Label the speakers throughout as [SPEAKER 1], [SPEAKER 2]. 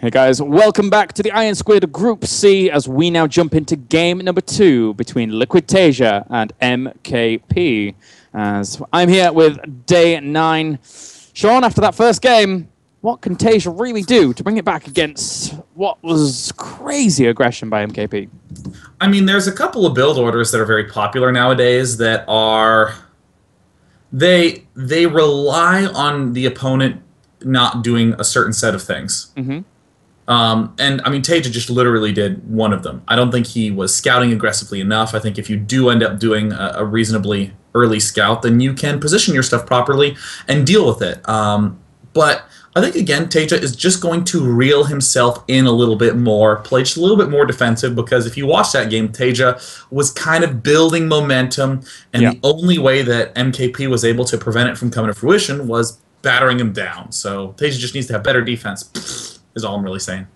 [SPEAKER 1] Hey guys, welcome back to the Iron Squid Group C as we now jump into game number 2 between Liquid Taeja and MKP. As I'm here with day 9. Sean, after that first game, what can Taeja really do to bring it back against what was crazy aggression by MKP?
[SPEAKER 2] I mean, there's a couple of build orders that are very popular nowadays that are... They rely on the opponent not doing a certain set of things.
[SPEAKER 1] Mm-hmm.
[SPEAKER 2] And, I mean, Taeja just literally did one of them. I don't think he was scouting aggressively enough. I think if you do end up doing a reasonably early scout, then you can position your stuff properly and deal with it. But I think, again, Taeja is just going to reel himself in a little bit more, play just a little bit more defensive, because if you watch that game, Taeja was kind of building momentum, and the only way that MKP was able to prevent it from coming to fruition was battering him down. So Taeja just needs to have better defense. Is all I'm really saying.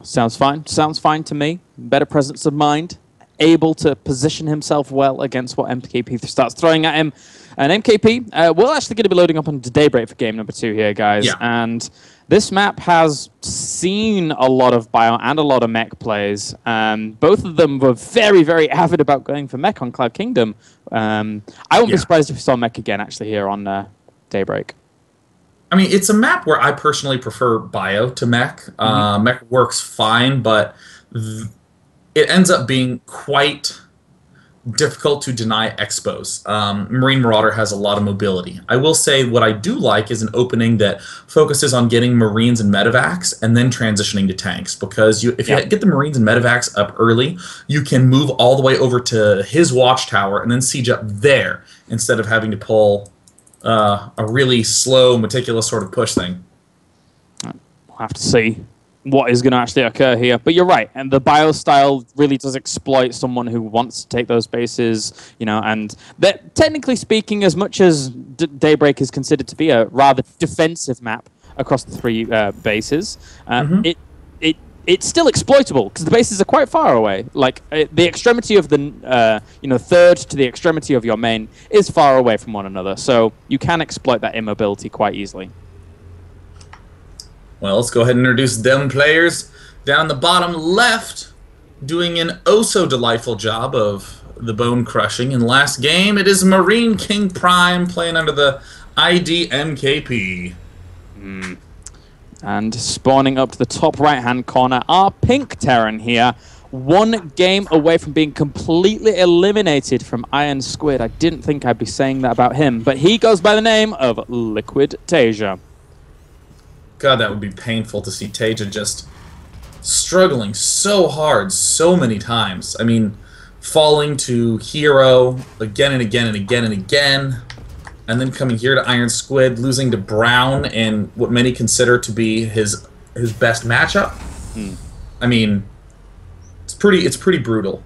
[SPEAKER 1] Sounds fine. Sounds fine to me. Better presence of mind. Able to position himself well against what MKP starts throwing at him. And MKP, we're actually going to be loading up onto Daybreak for game number 2 here, guys.
[SPEAKER 2] Yeah.
[SPEAKER 1] And this map has seen a lot of bio and a lot of mech plays. Both of them were very, very avid about going for mech on Cloud Kingdom. I wouldn't be surprised if we saw mech again, actually, here on Daybreak.
[SPEAKER 2] I mean, it's a map where I personally prefer bio to mech. Mech works fine, but it ends up being quite difficult to deny expos. Marine Marauder has a lot of mobility. I will say what I do like is an opening that focuses on getting Marines and Medevacs and then transitioning to tanks, because if you get the Marines and Medevacs up early, you can move all the way over to his watchtower and then siege up there instead of having to pull... a really slow, meticulous sort of push thing.
[SPEAKER 1] We'll have to see what is going to actually occur here. But you're right, and the bio style really does exploit someone who wants to take those bases, you know, and that, technically speaking, as much as Daybreak is considered to be a rather defensive map across the 3 bases, it's still exploitable because the bases are quite far away. Like the extremity of the third to the extremity of your main is far away from one another, so you can exploit that immobility quite easily.
[SPEAKER 2] Well, let's go ahead and introduce them players. Down the bottom left, doing an oh so delightful job of the bone crushing. In last game, it is MarineKing Prime playing under the ID MKP.
[SPEAKER 1] And spawning up to the top right-hand corner, our Pink Terran here. 1 game away from being completely eliminated from Iron Squid. I didn't think I'd be saying that about him, but he goes by the name of Liquid Taeja.
[SPEAKER 2] God, that would be painful to see Taeja just struggling so hard so many times. I mean, falling to hero again and again and again and again. And then coming here to Iron Squid, losing to Brown in what many consider to be his best matchup. I mean, it's pretty brutal.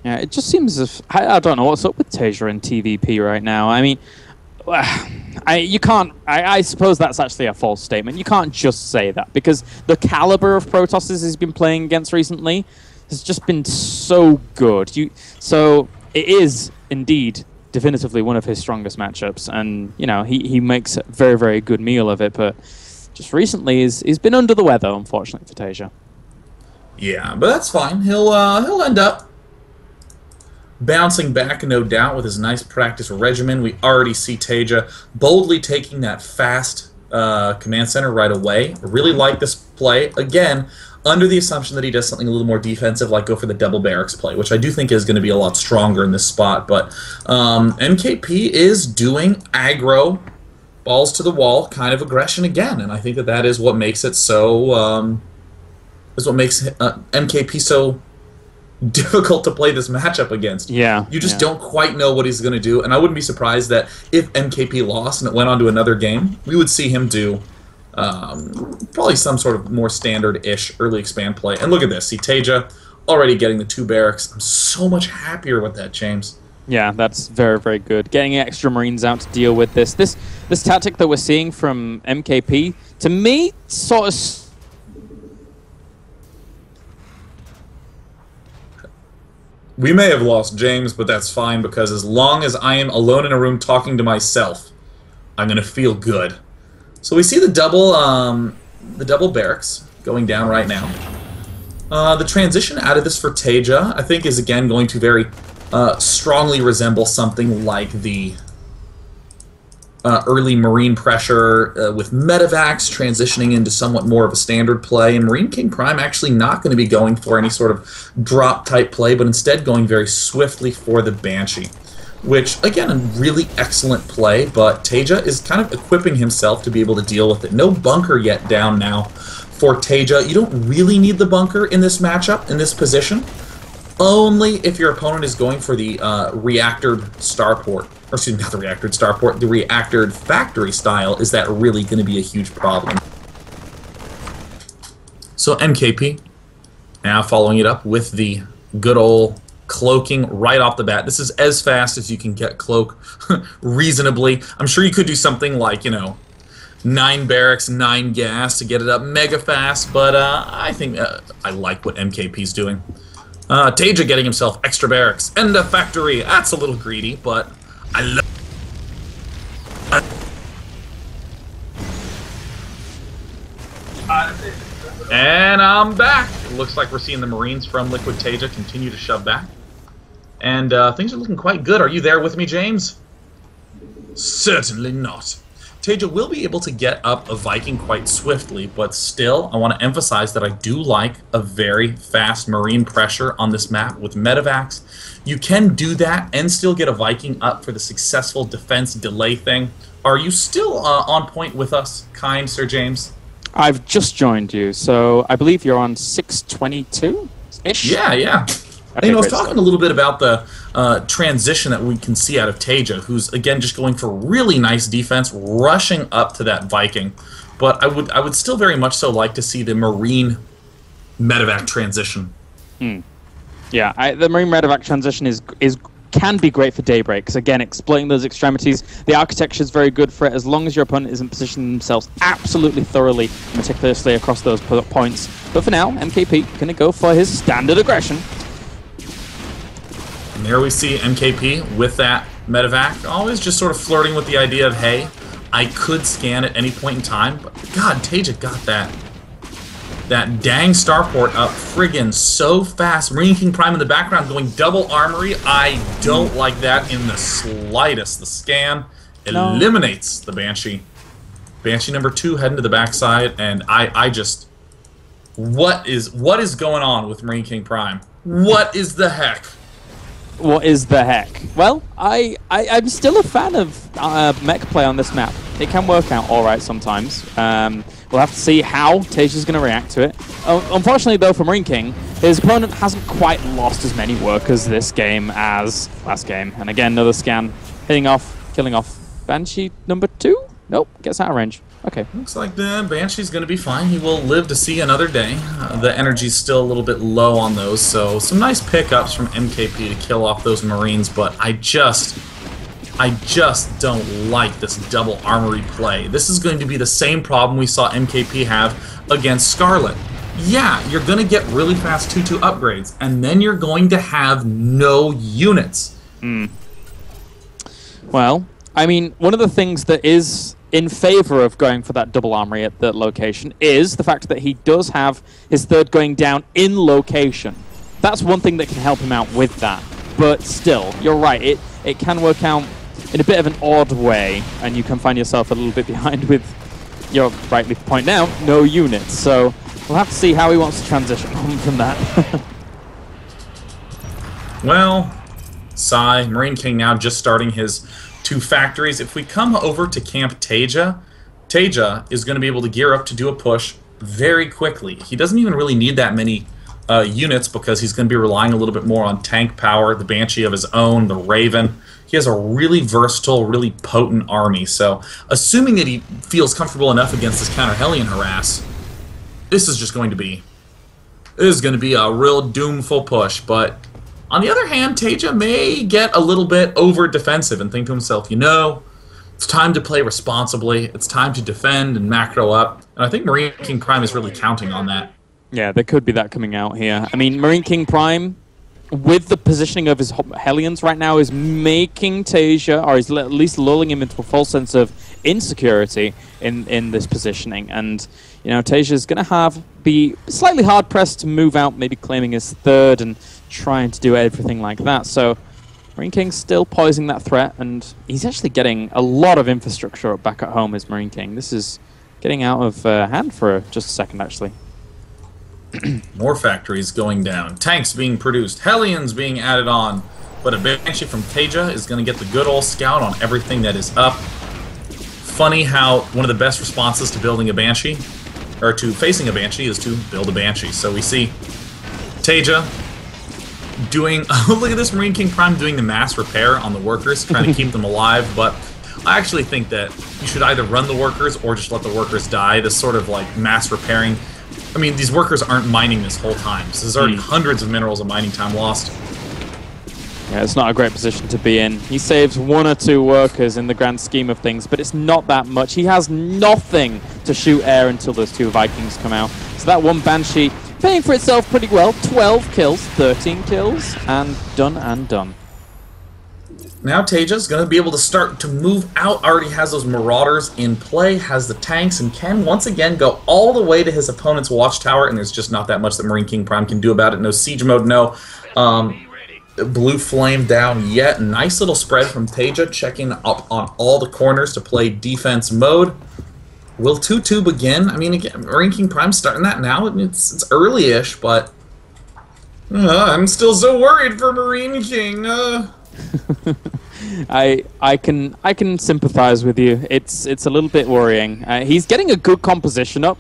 [SPEAKER 1] Yeah, it just seems as if I don't know what's up with Taeja and TVP right now. I mean, you can't. I suppose that's actually a false statement. You can't just say that because the caliber of Protosses he's been playing against recently has just been so good. So it is indeed definitively one of his strongest matchups, and you know he makes a very, very good meal of it, but just recently he's been under the weather, unfortunately, for Taeja.
[SPEAKER 2] Yeah, but that's fine. He'll end up bouncing back, no doubt, with his nice practice regimen. We already see Taeja boldly taking that fast command center right away. I really like this play. Again, under the assumption that he does something a little more defensive, like go for the double barracks play, which I do think is going to be a lot stronger in this spot. But MKP is doing aggro, balls to the wall kind of aggression again, and I think that is what makes it so MKP so difficult to play this matchup against.
[SPEAKER 1] Yeah,
[SPEAKER 2] you just don't quite know what he's going to do, and I wouldn't be surprised that if MKP lost and it went on to another game, we would see him do probably some sort of more standard-ish early expand play. And look at this. See Taeja already getting the 2 barracks. I'm so much happier with that, James.
[SPEAKER 1] Yeah, that's very, very good. Getting extra Marines out to deal with this. This tactic that we're seeing from MKP, to me, sort of...
[SPEAKER 2] We may have lost James, but that's fine, because as long as I am alone in a room talking to myself, I'm going to feel good. So we see the double barracks. going down right now. The transition out of this for Taeja, I think, is again going to very strongly resemble something like the early Marine pressure with Medivacs transitioning into somewhat more of a standard play, and MarineKing Prime actually not going to be going for any sort of drop-type play, but instead going very swiftly for the Banshee. Which, again, a really excellent play, but Taeja is kind of equipping himself to be able to deal with it. No bunker yet down now for Taeja. You don't really need the bunker in this matchup, in this position. Only if your opponent is going for the reactored starport. Or excuse me, not the reactored starport, the reactored factory style is that really going to be a huge problem. So MKP, now following it up with the good old cloaking right off the bat. This is as fast as you can get cloak reasonably. I'm sure you could do something like, you know, 9 barracks, 9 gas to get it up mega fast, but I think I like what MKP's doing. Taeja getting himself extra barracks and a factory. That's a little greedy, but I love. And I'm back. Looks like we're seeing the Marines from Liquid Taeja continue to shove back. And things are looking quite good. Are you there with me, James? Certainly not. Taeja will be able to get up a Viking quite swiftly, but still, I want to emphasize that I do like a very fast Marine pressure on this map with Medivacs. You can do that and still get a Viking up for the successful defense delay thing. Are you still on point with us, kind Sir James?
[SPEAKER 1] I've just joined you, so I believe you're on 622-ish?
[SPEAKER 2] Yeah.
[SPEAKER 1] Okay,
[SPEAKER 2] you know, I was talking a little bit about the transition that we can see out of Taeja, who's again just going for really nice defense, rushing up to that Viking. But I would still very much so like to see the Marine Medivac transition.
[SPEAKER 1] Yeah, the Marine Medevac transition can be great for Daybreak, because again, exploiting those extremities, the architecture is very good for it as long as your opponent isn't positioning themselves absolutely thoroughly, meticulously across those points. But for now, MKP going to go for his standard aggression.
[SPEAKER 2] And there we see MKP with that Medivac, always just sort of flirting with the idea of, hey, I could scan at any point in time. But God, Taeja got that dang starport up friggin' so fast. MarineKing Prime in the background going double armory. I don't like that in the slightest. The scan eliminates the Banshee. Banshee number 2 heading to the backside, and I just... What is going on with MarineKing Prime? What is the heck?
[SPEAKER 1] What is the heck? Well, I'm still a fan of mech play on this map. It can work out alright sometimes. We'll have to see how Taeja's going to react to it. Unfortunately, though, for MarineKing, his opponent hasn't quite lost as many workers this game as last game. And again, another scan, hitting off, killing off Banshee number 2? Nope, gets out of range. Okay.
[SPEAKER 2] Looks like the Banshee's going to be fine. He will live to see another day. The energy's still a little bit low on those, so some nice pickups from MKP to kill off those Marines, but I just don't like this double armory play. This is going to be the same problem we saw MKP have against Scarlet. Yeah, you're going to get really fast 2-2 upgrades, and then you're going to have no units.
[SPEAKER 1] Well, I mean, one of the things that is in favor of going for that double armory at that location is the fact that he does have his third going down in location. That's one thing that can help him out with that. But still, you're right, it can work out in a bit of an odd way, and you can find yourself a little bit behind with, you're rightly pointing out, no units. So we'll have to see how he wants to transition on from that.
[SPEAKER 2] Well, Sigh, MarineKing now just starting his 2 factories. If we come over to Camp Taeja, Taeja is going to be able to gear up to do a push very quickly. He doesn't even really need that many units because he's going to be relying a little bit more on tank power, the Banshee of his own, the Raven. He has a really versatile, really potent army. So, assuming that he feels comfortable enough against this counter-Hellion harass, this is just going to be... It is going to be a real doomful push, but... On the other hand, Taeja may get a little bit over-defensive and think to himself, you know, it's time to play responsibly, it's time to defend and macro up, and I think MarineKing Prime is really counting on that.
[SPEAKER 1] Yeah, there could be that coming out here. I mean, MarineKing Prime with the positioning of his Hellions right now, is making Taeja, or is at least lulling him into a false sense of insecurity in this positioning. And, you know, Taeja's going to be slightly hard-pressed to move out, maybe claiming his third and trying to do everything like that. So MarineKing's still poising that threat, and he's actually getting a lot of infrastructure up back at home as MarineKing. This is getting out of hand for just a second, actually.
[SPEAKER 2] More factories going down. Tanks being produced. Hellions being added on. But a Banshee from Taeja is going to get the good old scout on everything that is up. Funny how one of the best responses to building a Banshee, or to facing a Banshee, is to build a Banshee. So we see Taeja doing... look at this MarineKing Prime doing the mass repair on the workers, trying to keep them alive. But I actually think that you should either run the workers or just let the workers die. This sort of like mass repairing... I mean, these workers aren't mining this whole time, so there's already hundreds of minerals of mining time lost.
[SPEAKER 1] Yeah, it's not a great position to be in. He saves 1 or 2 workers in the grand scheme of things, but it's not that much. He has nothing to shoot air until those 2 Vikings come out. So that 1 Banshee paying for itself pretty well. 12 kills, 13 kills, and done and done.
[SPEAKER 2] Now Taeja's going to be able to start to move out, already has those Marauders in play, has the tanks, and can once again go all the way to his opponent's watchtower, and there's just not that much that MarineKing Prime can do about it. No siege mode, no blue flame down yet. Nice little spread from Taeja, checking up on all the corners to play defense mode. Will 2-2 begin? I mean, again, MarineKing Prime starting that now. It's early-ish, but I'm still so worried for MarineKing.
[SPEAKER 1] I can sympathize with you. It's a little bit worrying. He's getting a good composition up,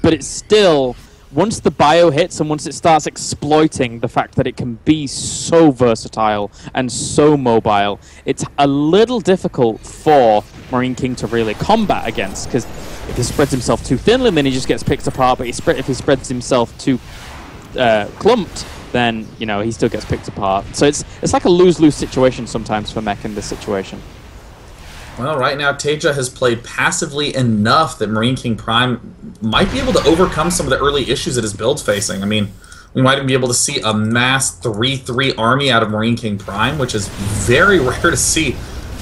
[SPEAKER 1] but it's still, once the bio hits and once it starts exploiting the fact that it can be so versatile and so mobile, it's a little difficult for MarineKing to really combat against, because if he spreads himself too thinly, then he just gets picked apart, but if he spreads himself too clumped, then, you know, he still gets picked apart. So it's like a lose-lose situation sometimes for Mech in this situation.
[SPEAKER 2] Well, right now, Taeja has played passively enough that MarineKing Prime might be able to overcome some of the early issues that his build's facing. I mean, we might even be able to see a mass 3-3 army out of MarineKing Prime, which is very rare to see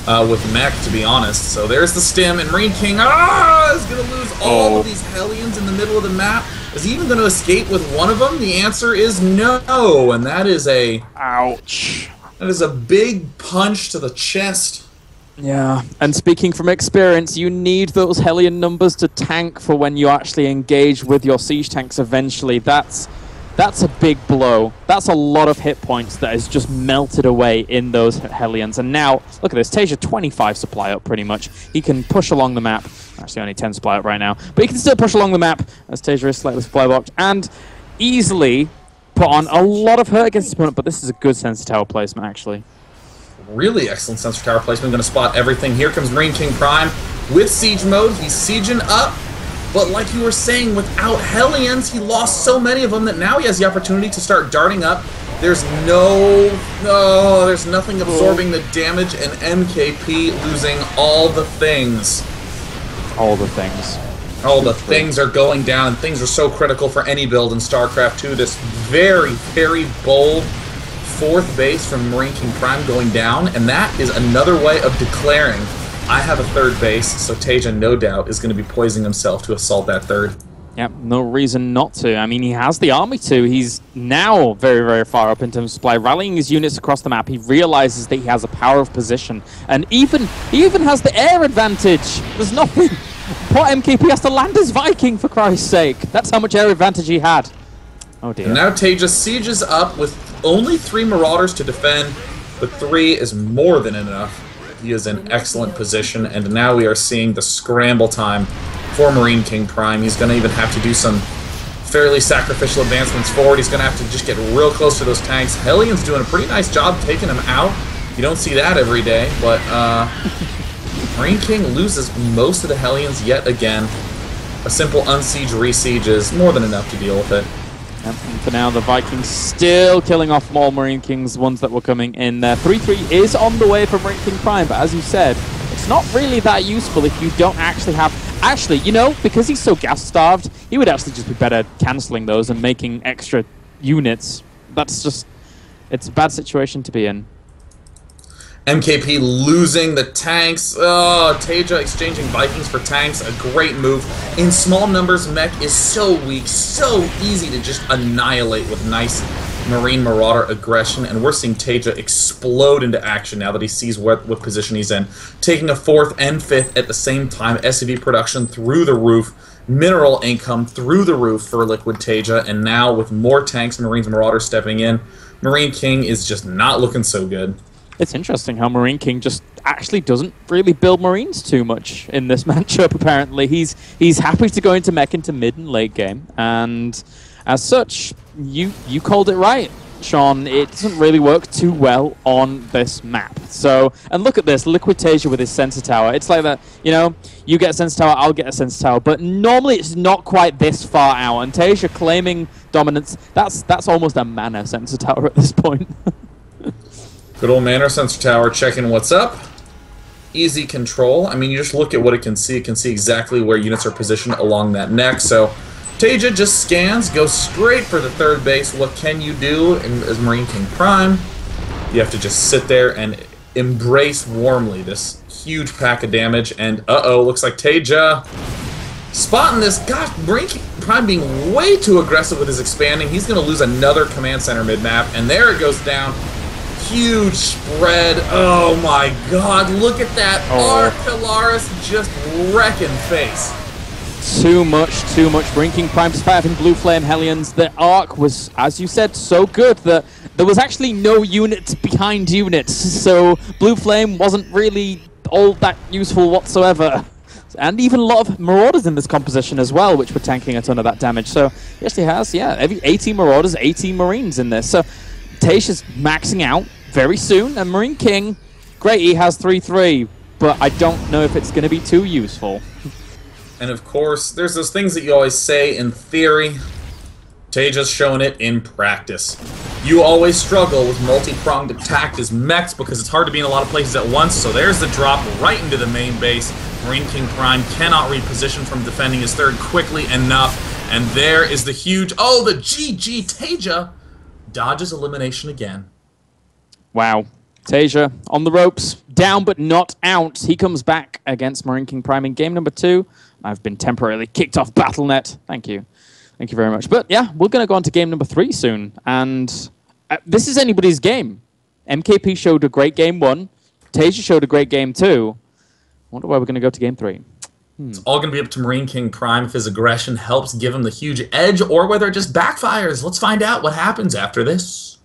[SPEAKER 2] with Mech, to be honest. So there's the stim, and MarineKing is going to lose all of these Hellions in the middle of the map. Is he even going to escape with one of them? The answer is no, and that is a...
[SPEAKER 1] ouch.
[SPEAKER 2] That is a big punch to the chest.
[SPEAKER 1] Yeah, and speaking from experience, you need those Hellion numbers to tank for when you actually engage with your siege tanks eventually. That's a big blow. That's a lot of hit points that is just melted away in those Hellions. And now, look at this, Taeja 25 supply up pretty much. He can push along the map. Actually, only 10 supply up right now. But he can still push along the map as Taeja is slightly supply blocked. And easily put on a lot of hurt against his opponent. But this is a good sensor tower placement, actually.
[SPEAKER 2] Really excellent sensor tower placement. Going to spot everything. Here comes MarineKing Prime with siege mode. He's sieging up. But like you were saying, without Hellions, he lost so many of them that now he has the opportunity to start darting up. There's there's nothing absorbing the damage, and MKP losing all the things.
[SPEAKER 1] All the things.
[SPEAKER 2] All the things are going down, and things are so critical for any build in StarCraft 2. This very, very bold 4th base from MarineKing Prime going down, and that is another way of declaring, I have a 3rd base, so Taeja, no doubt, is going to be poising himself to assault that 3rd.
[SPEAKER 1] Yep, no reason not to. I mean, he has the army to. He's now very, very far up in terms of supply, rallying his units across the map. He realizes that he has a power of position, and he even has the air advantage. There's nothing. Poor MKP has to land his Viking, for Christ's sake. That's how much air advantage he had. Oh dear.
[SPEAKER 2] And now Taeja sieges up with only 3 Marauders to defend, but 3 is more than enough. He is in excellent position, and now we are seeing the scramble time for MarineKing Prime. He's going to even have to do some fairly sacrificial advancements forward. He's going to have to just get real close to those tanks. Hellion's doing a pretty nice job taking him out. You don't see that every day, but MarineKing loses most of the Hellions yet again. A simple unsiege re-siege is more than enough to deal with it.
[SPEAKER 1] And for now, the Vikings still killing off more MarineKings, ones that were coming in there. 3-3 is on the way for MarineKing Prime, but as you said, it's not really that useful if you don't actually have... Actually, you know, because he's so gas-starved, he would actually just be better cancelling those and making extra units. That's just... It's a bad situation to be in.
[SPEAKER 2] MKP losing the tanks. Oh, Taeja exchanging Vikings for tanks. A great move. In small numbers, Mech is so weak, so easy to just annihilate with nice Marine Marauder aggression. And we're seeing Taeja explode into action now that he sees what position he's in. Taking a 4th and 5th at the same time. SCV production through the roof. Mineral income through the roof for Liquid Taeja. And now with more tanks, Marines Marauder stepping in, MarineKing is just not looking so good.
[SPEAKER 1] It's interesting how MarineKing just actually doesn't really build Marines too much in this matchup, apparently. He's happy to go into mech into mid and late game, and as such, you called it right, Sean. It doesn't really work too well on this map. So, and look at this, Liquid Taeja with his Sensor Tower. It's like that, you know, you get a Sensor Tower, I'll get a Sensor Tower, but normally it's not quite this far out, and Taeja claiming dominance, that's almost a mana Sensor Tower at this point.
[SPEAKER 2] Good old Manor Sensor Tower checking what's up. Easy control. I mean, you just look at what it can see. It can see exactly where units are positioned along that neck. So Taeja just scans, goes straight for the 3rd base. What can you do as MarineKing Prime? You have to just sit there and embrace warmly this huge pack of damage. And uh-oh, looks like Taeja spotting this. Gosh, MarineKing Prime being way too aggressive with his expanding. He's going to lose another command center mid-map. And there it goes down. Huge spread. Oh my god, look at that. Arcalaris just wrecking face.
[SPEAKER 1] Too much. MarineKing Prime surviving Blue Flame Hellions. The arc was, as you said, so good that there was actually no unit behind units. So Blue Flame wasn't really all that useful whatsoever. And even a lot of Marauders in this composition as well, which were tanking a ton of that damage. So he actually has, yeah, every 18 Marauders, 18 Marines in this. So Taeja's maxing out very soon, and MarineKing, great, he has 3-3, but I don't know if it's going to be too useful.
[SPEAKER 2] And of course, there's those things that you always say in theory. Taeja's showing it in practice. You always struggle with multi-pronged attack as mechs because it's hard to be in a lot of places at once, so there's the drop right into the main base. MarineKing Prime cannot reposition from defending his 3rd quickly enough, and there is the huge, oh, the GG Taeja dodges elimination again.
[SPEAKER 1] Wow. Taeja on the ropes, down but not out. He comes back against MarineKing Prime in game number 2. I've been temporarily kicked off BattleNet. Thank you. Thank you very much. But yeah, we're going to go on to game number 3 soon. And this is anybody's game. MKP showed a great game 1. Taeja showed a great game 2. Wonder why we're going to go to game 3.
[SPEAKER 2] It's all going to be up to MarineKing Prime if his aggression helps give him the huge edge or whether it just backfires. Let's find out what happens after this.